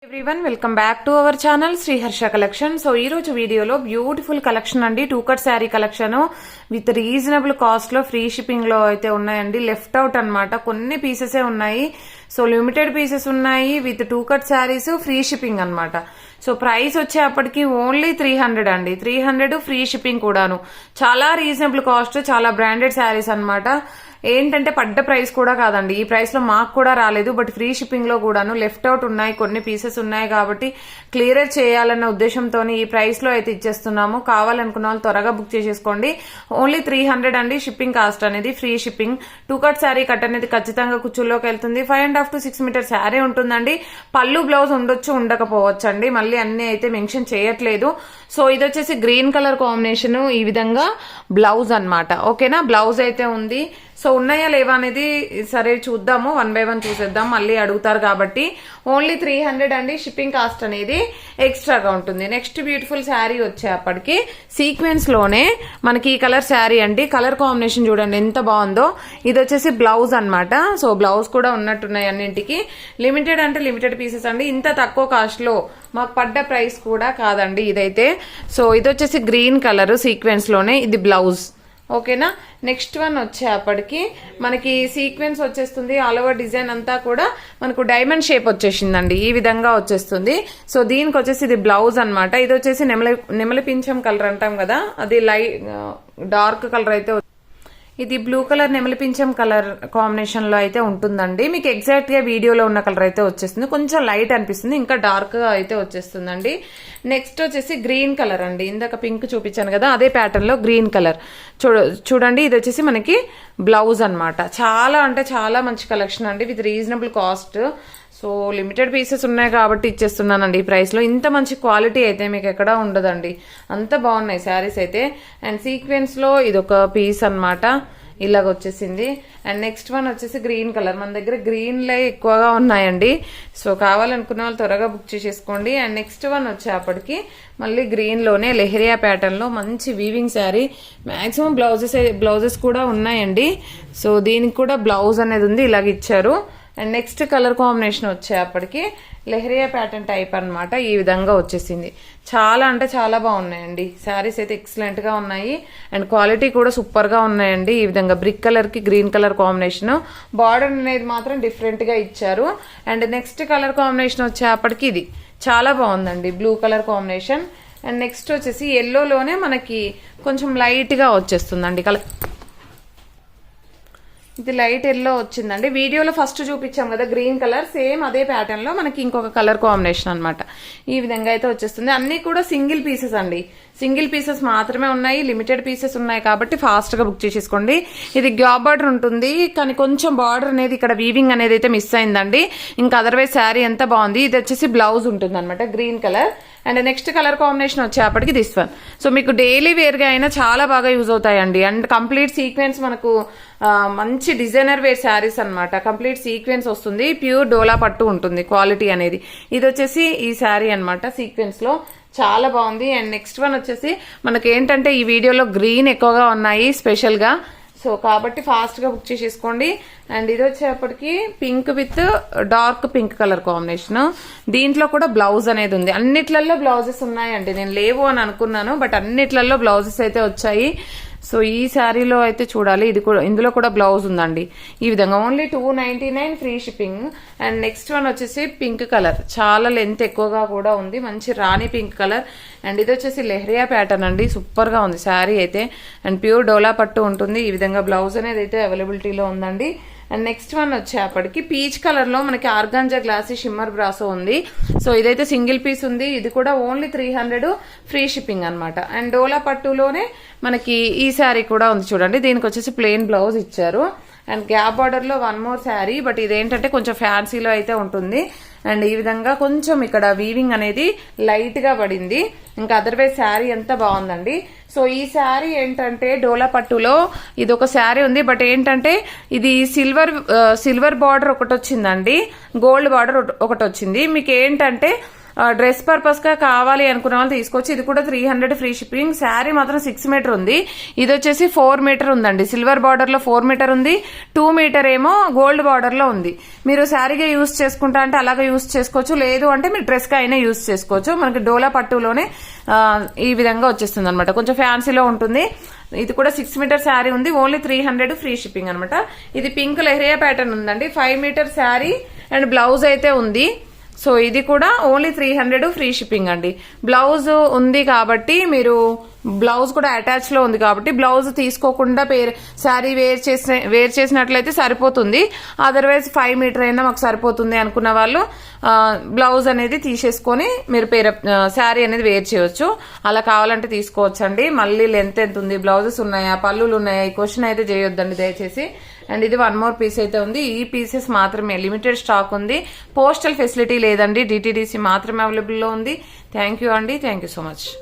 Everyone welcome back to our channel Shri Harsha collection. So ఈ రోజు వీడియోలో బ్యూటిఫుల్ కలెక్షన్ అండి, 2 cut sari collection with reasonable cost లో ఫ్రీ షిప్పింగ్ లో అయితే ఉన్నాయండి. లెఫ్ట్ అవుట్ అన్నమాట, కొన్ని పీసెసే ఉన్నాయి. సో లిమిటెడ్ పీసెస్ ఉన్నాయి with 2 cut saris, free shipping అన్నమాట. సో ప్రైస్ వచ్చేప్పటికి ఓన్లీ 300 అండి, 300 ఫ్రీ షిప్పింగ్ కూడాను. చాలా రీజనబుల్ కాస్ట్, చాలా బ్రాండెడ్ శారీస్ అన్నమాట. ఏంటంటే పడ్డ ప్రైస్ కూడా కాదండి, ఈ ప్రైస్ లో మాకు కూడా రాలేదు, బట్ ఫ్రీ షిప్పింగ్ లో కూడాను లెఫ్ట్ అవుట్ ఉన్నాయి, కొన్ని పీసెస్ ఉన్నాయి కాబట్టి క్లియర్ చేయాలన్న ఉద్దేశంతో ఈ ప్రైస్ లో అయితే ఇచ్చేస్తున్నాము. కావాలనుకున్న వాళ్ళు త్వరగా బుక్ చేసేసుకోండి. ఓన్లీ 300 అండి షిప్పింగ్ కాస్ట్ అనేది, free shipping. 2 cut sari cut అనేది ఖచ్చితంగా కుచ్చుల్లోకి వెళ్తుంది. 5.5 to 6 మీటర్ శారీ ఉంటుందండి. పళ్ళు బ్లౌజ్ ఉండొచ్చు, ఉండకపోవచ్చు అండి, మళ్ళీ అన్ని అయితే మెన్షన్ చేయట్లేదు. సో ఇది వచ్చేసి గ్రీన్ కలర్ కాంబినేషన్, ఈ విధంగా బ్లౌజ్ అన్నమాట. ఓకేనా, బ్లౌజ్ అయితే ఉంది. సో ఉన్నాయా లేవా అనేది సరే చూద్దాము, 1 by 1 చూసేద్దాం, మళ్ళీ అడుగుతారు కాబట్టి. ఓన్లీ 300 అండి, షిప్పింగ్ కాస్ట్ అనేది ఎక్స్ట్రాగా ఉంటుంది. నెక్స్ట్ బ్యూటిఫుల్ శారీ వచ్చేప్పటికి సీక్వెన్స్ లోనే మనకి ఈ కలర్ శారీ అండి. కలర్ కాంబినేషన్ చూడండి ఎంత బాగుందో. ఇది వచ్చేసి బ్లౌజ్ అన్నమాట. సో బ్లౌజ్ కూడా ఉన్నట్టున్నాయి అన్నింటికి. లిమిటెడ్ అంటే లిమిటెడ్ పీసెస్ అండి, ఇంత తక్కువ కాస్ట్ లో మాకు పడ్డ ప్రైస్ కూడా కాదండి ఇదైతే. సో ఇది వచ్చేసి గ్రీన్ కలర్ సీక్వెన్స్ లోనే, ఇది బ్లౌజ్. ఓకేనా, నెక్స్ట్ వన్ వచ్చేప్పటికి మనకి సీక్వెన్స్ వచ్చేస్తుంది. ఆల్ ఓవర్ డిజైన్ అంతా కూడా మనకు డైమండ్ షేప్ వచ్చేసిందండి, ఈ విధంగా వచ్చేస్తుంది. సో దీనికి వచ్చేసి ఇది బ్లౌజ్ అన్నమాట. ఇది వచ్చేసి నెమలి పింఛం కలర్ అంటాం కదా, అది డార్క్ కలర్ అయితే, ఇది బ్లూ కలర్ నెమలి పింఛం కలర్ కాంబినేషన్ లో అయితే ఉంటుందండి. మీకు ఎగ్జాక్ట్ గా వీడియోలో ఉన్న కలర్ అయితే వచ్చేస్తుంది, కొంచెం లైట్ అనిపిస్తుంది, ఇంకా డార్క్ గా అయితే వచ్చేస్తుందండి. నెక్స్ట్ వచ్చేసి గ్రీన్ కలర్ అండి, ఇందాక పింక్ చూపించాను కదా అదే ప్యాటర్న్ లో గ్రీన్ కలర్ చూడండి. ఇది వచ్చేసి మనకి బ్లౌజ్ అన్నమాట. చాలా అంటే చాలా మంచి కలెక్షన్ అండి, with reasonable cost. So limited pieces ఉన్నాయి కాబట్టి ఇచ్చేస్తున్నానండి ఈ ప్రైస్ లో. ఇంత మంచి క్వాలిటీ అయితే మీకు ఎక్కడా ఉండదండి, అంత బాగున్నాయి శారీస్ అయితే. అండ్ సీక్వెన్స్ లో ఇది ఒక పీస్ అన్నమాట, ఇలాగ వచ్చేసింది. అండ్ నెక్స్ట్ వన్ వచ్చేసి గ్రీన్ కలర్, మన దగ్గర గ్రీన్లే ఎక్కువగా ఉన్నాయండి. సో కావాలనుకున్న వాళ్ళు త్వరగా బుక్ చేసేసుకోండి. అండ్ నెక్స్ట్ వన్ వచ్చేప్పటికి మళ్ళీ గ్రీన్ లోనే లెహరియా ప్యాటర్న్ లో మంచి వీవింగ్ శారీ. మాక్సిమం బ్లౌజెస్ కూడా ఉన్నాయండి. సో దీనికి కూడా బ్లౌజ్ అనేది ఉంది, ఇలాగ ఇచ్చారు. అండ్ నెక్స్ట్ కలర్ కాంబినేషన్ వచ్చేప్పటికి లెహరియా ప్యాటర్న్ టైప్ అన్నమాట, ఈ విధంగా వచ్చేసింది. చాలా అంటే చాలా బాగున్నాయండి శారీస్ అయితే, ఎక్సలెంట్ గా ఉన్నాయి. అండ్ క్వాలిటీ కూడా సూపర్ గా ఉన్నాయండి. ఈ విధంగా బ్రిక్ కలర్ కి గ్రీన్ కలర్ కాంబినేషన్, బార్డర్ అనేది మాత్రం డిఫరెంట్ గా ఇచ్చారు. అండ్ నెక్స్ట్ కలర్ కాంబినేషన్ వచ్చేప్పటికి ఇది చాలా బాగుందండి, blue colour combination. And next వచ్చేసి ఎల్లోలోనే మనకి కొంచెం లైట్ గా వచ్చేస్తుందండి కలర్, ఇది లైట్ ఎల్లో వచ్చిందండి. వీడియోలో ఫస్ట్ చూపించాం కదా గ్రీన్ కలర్, సేమ్ అదే ప్యాటర్న్ లో మనకి ఇంకొక కలర్ కాంబినేషన్ అన్నమాట. ఈ విధంగా అయితే వచ్చేస్తుంది. అన్ని కూడా సింగిల్ పీసెస్ అండి, సింగిల్ పీసెస్ మాత్రమే ఉన్నాయి, లిమిటెడ్ పీసెస్ ఉన్నాయి కాబట్టి ఫాస్ట్ గా బుక్ చేసేసుకోండి. ఇది గ్యాప్ బార్డర్ ఉంటుంది, కానీ కొంచెం బార్డర్ అనేది ఇక్కడ వీవింగ్ అనేది అయితే మిస్ అయిందండి. ఇంకా అదర్వైజ్ శారీ ఎంత బాగుంది. ఇది వచ్చేసి బ్లౌజ్ ఉంటుంది అనమాట, green colour. And next colour combination వచ్చేప్పటికి దిస్ వన్. సో మీకు డైలీ వేర్ గా అయినా చాలా బాగా యూజ్ అవుతాయండి. అండ్ కంప్లీట్ సీక్వెన్స్ మనకు మంచి డిజైనర్ వేర్ శారీస్ అన్నమాట. కంప్లీట్ సీక్వెన్స్ వస్తుంది, ప్యూర్ డోలా పట్టు ఉంటుంది క్వాలిటీ అనేది. ఇది వచ్చేసి ఈ శారీ అన్నమాట, సీక్వెన్స్ లో చాలా బాగుంది. అండ్ నెక్స్ట్ వన్ వచ్చేసి మనకి ఏంటంటే ఈ వీడియోలో గ్రీన్ ఎక్కువగా ఉన్నాయి స్పెషల్ గా, సో కాబట్టి ఫాస్ట్ గా బుక్ చేసేసుకోండి. అండ్ ఇది వచ్చేప్పటికి pink with dark pink colour combination. దీంట్లో కూడా బ్లౌజ్ అనేది ఉంది. అన్నిట్లలో బ్లౌజెస్ ఉన్నాయండి, నేను లేవు అని అనుకున్నాను, బట్ అన్నిట్లలో బ్లౌజెస్ అయితే వచ్చాయి. సో ఈ శారీలో అయితే చూడాలి, ఇది కూడా, ఇందులో కూడా బ్లౌజ్ ఉందండి. ఈ విధంగా only 299 free shipping. And next one వచ్చేసి పింక్ కలర్, చాలా లెంత్ ఎక్కువగా కూడా ఉంది, మంచి రాణి పింక్ కలర్. అండ్ ఇది వచ్చేసి లెహరియా ప్యాటర్న్ అండి, సూపర్ గా ఉంది శారీ అయితే. అండ్ ప్యూర్ డోలా పట్టు ఉంటుంది. ఈ విధంగా బ్లౌజ్ అనేది అయితే అవైలబిలిటీలో ఉందండి. అండ్ నెక్స్ట్ వన్ వచ్చేప్పటికి పీచ్ కలర్ లో మనకి ఆర్గాంజా గ్లాసీ షిమ్మర్ బ్రాసో ఉంది. సో ఇదైతే సింగిల్ పీస్ ఉంది, ఇది కూడా ఓన్లీ 300 ఫ్రీ షిప్పింగ్ అన్నమాట. అండ్ డోలా పట్టులోనే మనకి ఈ శారీ కూడా ఉంది చూడండి, దీనికి వచ్చేసి ప్లెయిన్ బ్లౌజ్ ఇచ్చారు. అండ్ గ్యాప్ బార్డర్ లో 1 more శారీ, బట్ ఇదేంటంటే కొంచెం ఫ్యాన్సీలో అయితే ఉంటుంది. అండ్ ఈ విధంగా కొంచెం ఇక్కడ వీవింగ్ అనేది లైట్ గా పడింది, ఇంకా అదర్వైజ్ శారీ ఎంత బాగుందండి. సో ఈ శారీ ఏంటంటే డోలా పట్టులో ఇది ఒక శారీ ఉంది, బట్ ఏంటంటే ఇది సిల్వర్ బార్డర్ ఒకటి వచ్చిందండి, గోల్డ్ బార్డర్ ఒకటి వచ్చింది. మీకు ఏంటంటే డ్రెస్ పర్పస్ గా కావాలి అనుకున్న వాళ్ళు తీసుకోవచ్చు. ఇది కూడా 300 ఫ్రీ షిప్పింగ్. శారీ మాత్రం 6 మీటర్ ఉంది. ఇది వచ్చేసి 4 మీటర్ ఉందండి. సిల్వర్ బార్డర్ లో 4 మీటర్ ఉంది, 2 మీటర్ ఏమో గోల్డ్ బార్డర్ లో ఉంది. మీరు శారీగా యూజ్ చేసుకుంటా అంటే అలాగే యూజ్ చేసుకోవచ్చు, లేదు అంటే మీరు డ్రెస్ గా అయినా యూజ్ చేసుకోవచ్చు. మనకి డోలా పట్టులోనే ఈ విధంగా వచ్చేస్తుంది అనమాట. కొంచెం ఫ్యాన్సీలో ఉంటుంది. ఇది కూడా 6 మీటర్ శారీ ఉంది. ఓన్లీ 300 ఫ్రీ షిప్పింగ్ అనమాట. ఇది పింక్ లెహరియా ప్యాటర్న్ ఉందండి. 5 మీటర్ శారీ అండ్ బ్లౌజ్ అయితే ఉంది. సో ఇది కూడా ఓన్లీ 300 ఫ్రీ షిప్పింగ్ అండి. బ్లౌజ్ ఉంది కాబట్టి మీరు బ్లౌజ్ కూడా అటాచ్ లో ఉంది కాబట్టి బ్లౌజ్ తీసుకోకుండా శారీ వేర్ చేసినట్లయితే సరిపోతుంది. అదర్వైజ్ 5 మీటర్ అయినా మాకు సరిపోతుంది అనుకున్న వాళ్ళు బ్లౌజ్ అనేది తీసేసుకొని మీరు శారీ అనేది వేర్ చేయొచ్చు. అలా కావాలంటే తీసుకోవచ్చు అండి. మళ్ళీ లెంత్ ఎంత ఉంది, బ్లౌజెస్ ఉన్నాయా, పళ్ళులు ఉన్నాయా, ఈ క్వశ్చన్ అయితే చేయొద్దండి దయచేసి. అండ్ ఇది 1 మోర్ పీస్ అయితే ఉంది. ఈ పీసెస్ మాత్రమే లిమిటెడ్ స్టాక్ ఉంది. పోస్టల్ ఫెసిలిటీ లేదండి, డిటిడిసి మాత్రమే అవైలబుల్ లో ఉంది. థ్యాంక్ యూ అండి. Thank you so much.